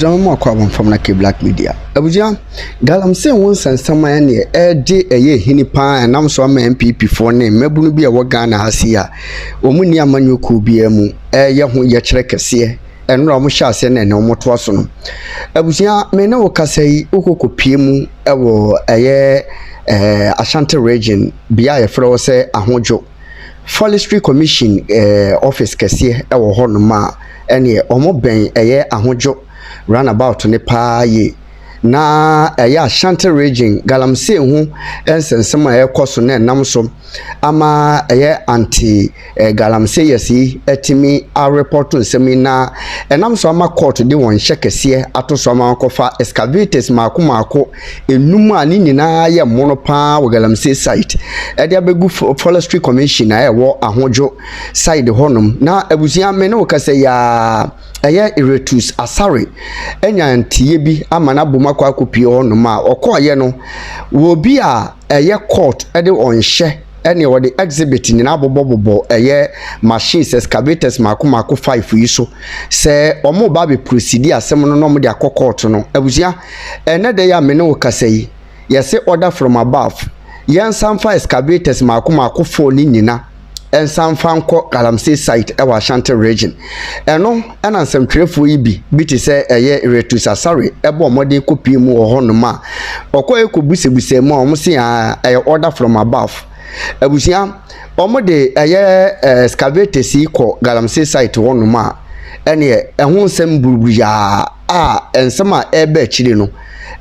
Drama kwabon from na ke Black Media. Abuja galamse won sansama ya ne de eye hini pa nam so ama MPP for ne mabunu bi e wo Ghana hase a omuni amanyoku bi emu ye ho ye kire kese enro mo hya ase na ne omoto so no. Abuja me na wo kasai okokopie mu wo eye Ashanti region bia ye fro se ahojo Forestry Commission office kese wo ho no ma ene omo ben eye ahojo runabout ne pa ye na Ashanti region galamse hu ensensema ekoso na nam so ama anti galamse yesi etimi a report nsemi na enam so ama court de won hyekese atoso ama kofa excavators mako enum ani nyina ye mono pa wo galamse site de abegu Forestry Commission na wo ahojo side honum na abusia me no kase ya Iretus Asare enya ntiye bi ama na boma kwa akopie honum a okoye no wo bi a court de onhye ene wo de exhibit ni na bobobobo machines excavators mako 5 yi so se omo ba be proceed asem no mo de akokort no abusia ene de ya me ne wo kasai yese order from above yansamfa excavators mako 4 ni nyina ensamfa nko galamse site e wa Ashanti region eno ena nsamtwerefo yi bi ti se Iretus Asare ebo omode kopie mu wo honoma okoye kobusebuse mu omo se order from above abusia omode excavators yi ko galamse site honoma ene ehun nsem burubuya ensema ebe chire no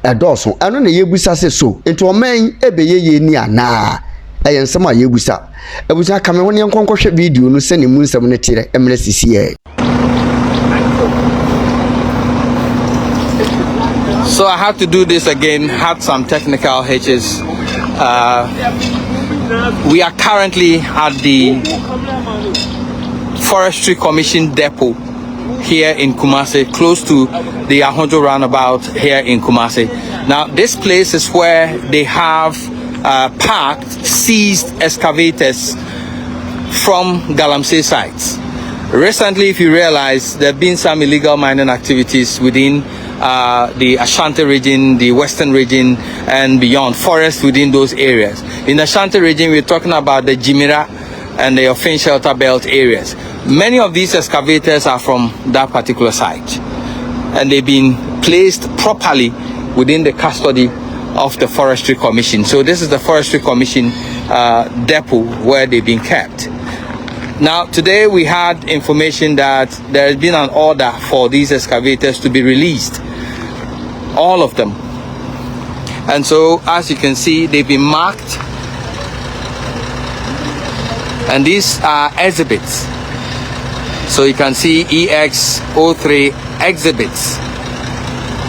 edoso eno na yebusa se so enti oman ebeyeye ni ana nsema yebusa abusa kame woni enkonkohwe video no se ne mu nsem ne tire emre sisiye. So I had to do this again, had some technical hitches. We are currently at the Forestry Commission depot here in Kumasi, close to the Ahojo roundabout here in Kumasi. Now, this place is where they have parked, seized excavators from Galamsey sites. Recently, if you realize, there have been some illegal mining activities within the Ashanti region, the Western region, and beyond, forests within those areas. In the Ashanti region, we're talking about the Jimira and the Offin Shelter Belt areas. Many of these excavators are from that particular site, and they've been placed properly within the custody of the Forestry Commission. So this is the Forestry Commission depot where they've been kept. Now, today we had information that there has been an order for these excavators to be released, all of them. And so, as you can see, they've been marked, and these are exhibits. So you can see EX03 exhibits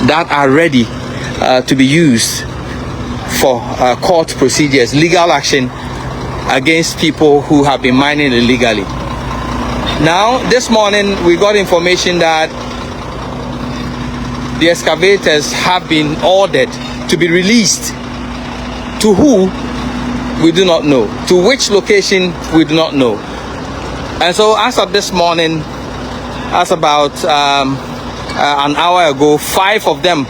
that are ready to be used for court procedures, legal action against people who have been mining illegally. Now, this morning we got information that the excavators have been ordered to be released. To who? We do not know. To which location? We do not know. And so as of this morning, as about an hour ago, 5 of them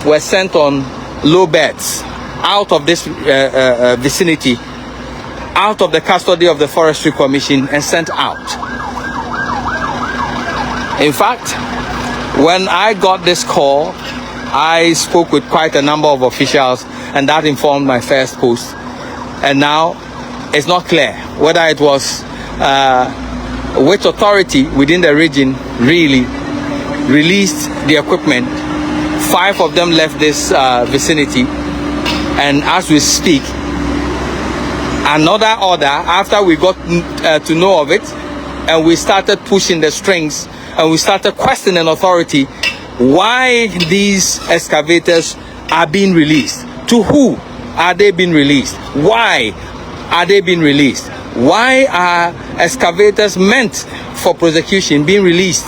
were sent on low beds out of this vicinity, out of the custody of the Forestry Commission, and sent out. In fact, when I got this call, I spoke with quite a number of officials, and that informed my first post. And now it's not clear whether it was which authority within the region really released the equipment. 5 of them left this vicinity, and as we speak, another order, after we got to know of it, and we started pushing the strings, and we started questioning authority why these excavators are being released. To who are they being released? Why are they being released? Why are excavators meant for prosecution being released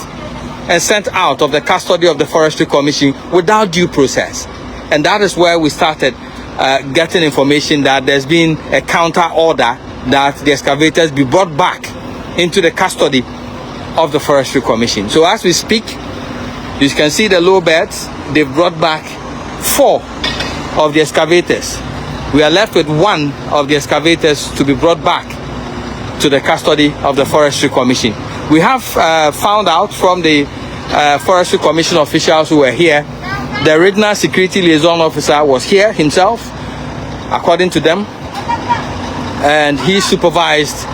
and sent out of the custody of the Forestry Commission without due process? And that is where we started getting information that there's been a counter order that the excavators be brought back into the custody of the Forestry Commission. So as we speak, You can see the low beds. They've brought back 4 of the excavators. We are left with 1 of the excavators to be brought back to the custody of the Forestry Commission. We have found out from the Forestry Commission officials who were here, the regional security liaison officer was here himself, according to them, and he supervised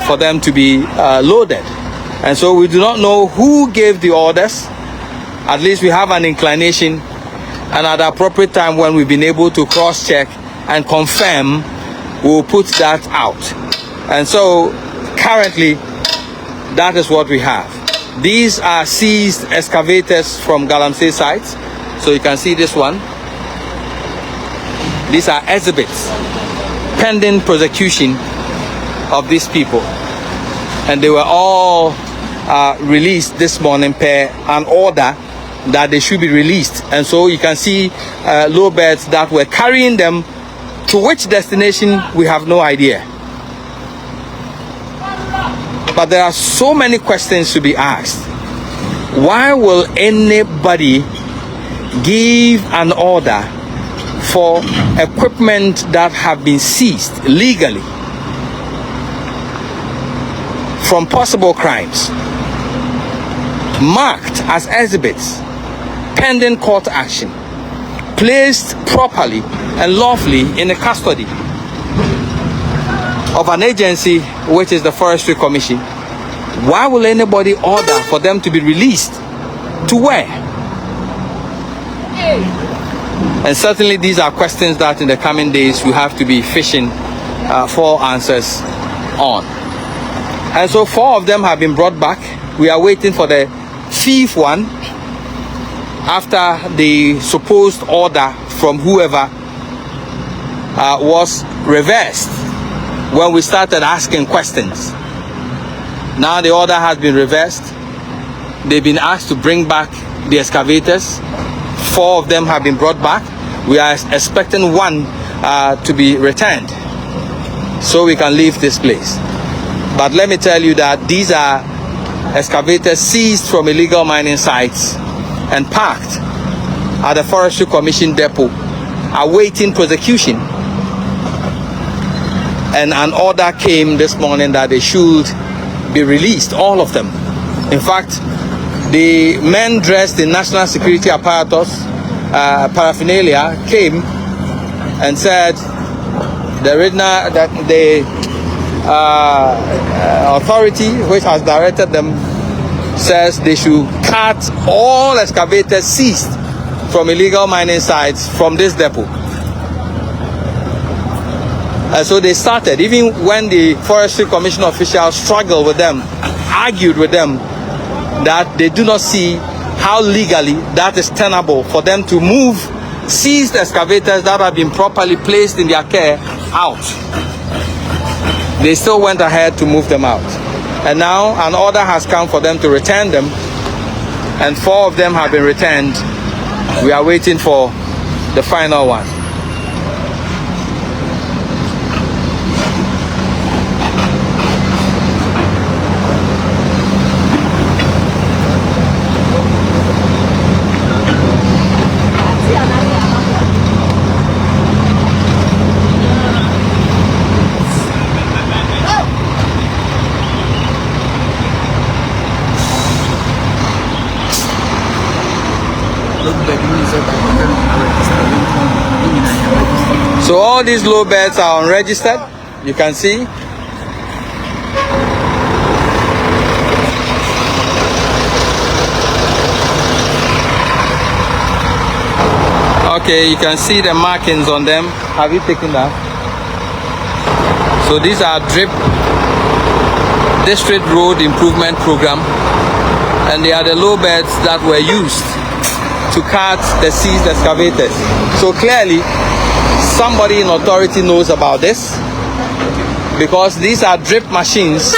for them to be loaded. And so we do not know who gave the orders. At least we have an inclination, and at the appropriate time when we've been able to cross-check and confirm, we'll put that out. And so currently, that is what we have. These are seized excavators from Galamsey sites. So you can see this one. These are exhibits pending prosecution of these people. And they were all released this morning per an order that they should be released. And so you can see low beds that were carrying them to which destination we have no idea. But there are so many questions to be asked. Why will anybody give an order for equipment that have been seized legally from possible crimes, marked as exhibits, pending court action, placed properly and lawfully in the custody of an agency which is the Forestry Commission? Why will anybody order for them to be released? To where? And certainly these are questions that in the coming days we have to be fishing for answers on. And so 4 of them have been brought back. We are waiting for the 5th one after the supposed order from whoever was reversed when we started asking questions. Now the order has been reversed. They've been asked to bring back the excavators. 4 of them have been brought back. We are expecting 1 to be returned so we can leave this place. But let me tell you that these are excavators seized from illegal mining sites and parked at the Forestry Commission depot, awaiting prosecution. And an order came this morning that they should be released, all of them. In fact, the men dressed in national security apparatus, paraphernalia, came and said the authority which has directed them says they should cut all excavators seized from illegal mining sites from this depot. And so they started, even when the Forestry Commission officials struggled with them, argued with them, that they do not see how legally that is tenable for them to move seized excavators that have been properly placed in their care out. They still went ahead to move them out. And now an order has come for them to return them, and 4 of them have been returned. We are waiting for the final one. So all these low beds are unregistered, you can see. Okay, you can see the markings on them. Have you taken that? So these are DRIP, District Road Improvement Program, and they are the low beds that were used to cut the seized excavators. So clearly, somebody in authority knows about this, because these are drip machines.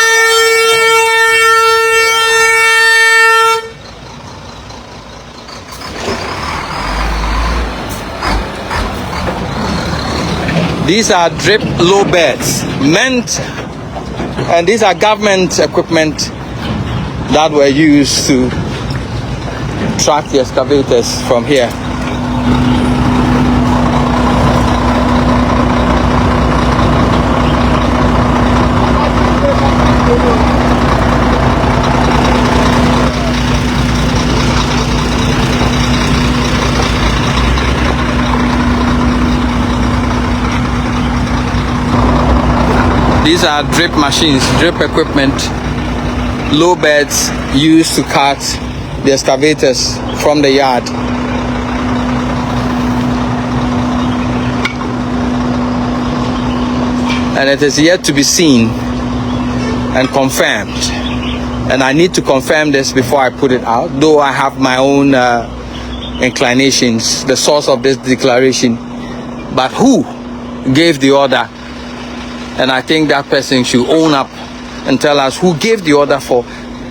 These are drip low beds meant, and these are government equipment that were used to track the excavators from here. These are drip machines, drip equipment, low beds used to cut the excavators from the yard. And it is yet to be seen and confirmed. And I need to confirm this before I put it out, though I have my own inclinations, the source of this declaration. But who gave the order? And I think that person should own up and tell us who gave the order for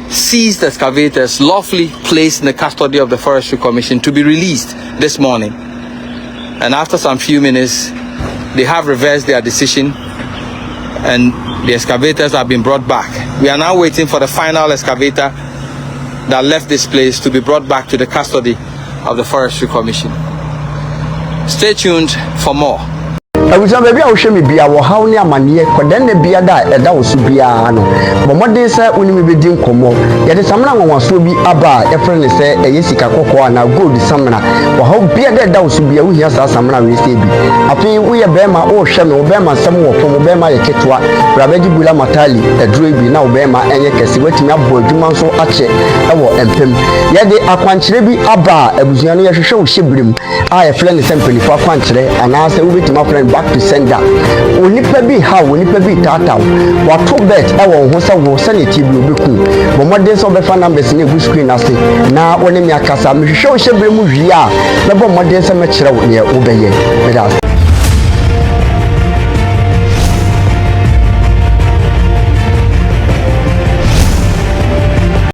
seized excavators lawfully placed in the custody of the Forestry Commission to be released this morning. And after some few minutes, they have reversed their decision and the excavators have been brought back. We are now waiting for the final excavator that left this place to be brought back to the custody of the Forestry Commission. Stay tuned for more. Abuja baby a wohwe me bia wo haw ne amane kodan na bia da eda wo so bia no bomode se woni me bedi nkomo ye de samna nwanwaso bi aba e frɛ ne se yesika kokko na gold samna wo haw bia da eda wo so bia wo hia sa samna we se bi afi wo ye bema wo hwe me wo bema sam wo pom wo bema ye ketwa brabaji bula matali eduro bi na wo bema enye kese watimi abo adwuma so ache e wo empem ye de akwankyere bi aba abuzuan no ye hwehwe wo hyebrim a ye frɛ ne se mpanifo akwankyere ana se wo betima frɛ back to sender. Onipa bi how onipa bi tata wato bet e wo ho se wo se ne tibi obeku bomode so befa numbers ne gu screen ase na woni mi akasa me hwehwe wo hyebire mu hwie a me bomode se me kyerɛ wo ne wo beye.